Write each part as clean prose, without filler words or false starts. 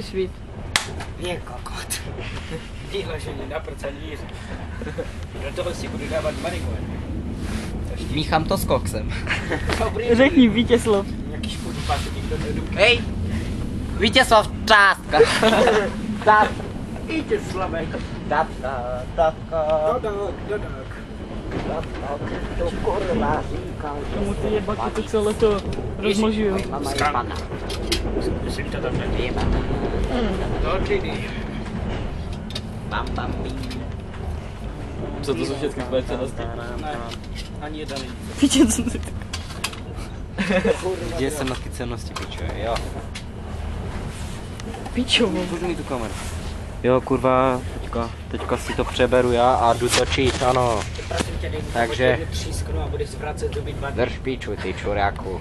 Svít. Je kokot. Vyhlašení na prcaní. Do toho si budu dávat marihuanu. Míchám to s koksem. Řekni Vítězslav. Jaký škodu páse nikdo nedůká. Hej! Vítězslav, částka! Částka! Vítězslavek. Dodák. To kurva říkal. Tomu ty jebaky to celé to rozmnožují. Musím to tam dát. No, klidný. Bam, bam, Co to jsou všechny tvoje cenosti? Ne, ani jedna není. Vítězslav. Kde jsem na ty cennosti, pičo, jo. Pičovo. Půjdu mi tu kameru. Jo, kurva, teďka si to přeberu já a jdu točit, ano. Prosím tě, dej mi Takže- to třísknu a budeš zvracet zuby dva. Drž píču, ty čuráku.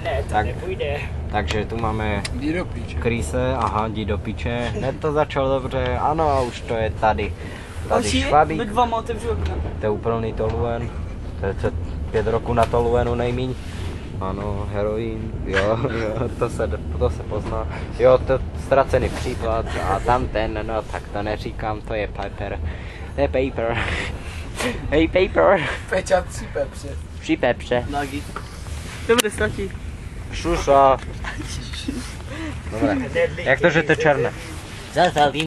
Ne, to Tak. nepůjde. Takže tu máme Jdi do píče. Krýse, aha, jdi do piče. Hned to začalo dobře, ano, a už to je tady. Tady švabík, Ve dvama otevřu okna. to je úplný toluen. To je 5 roku na toluenu nejmíň. Ano, heroin, jo, to se pozná. Jo, to ztracený příklad a tam ten, no tak to neříkám, to je paper. To je paper. Hej, paper. Pečat si pepře. Při pepře. Nagi. Dobře, stačí. Šuša. Dobré. Jak to, že to je černé? Zazalím.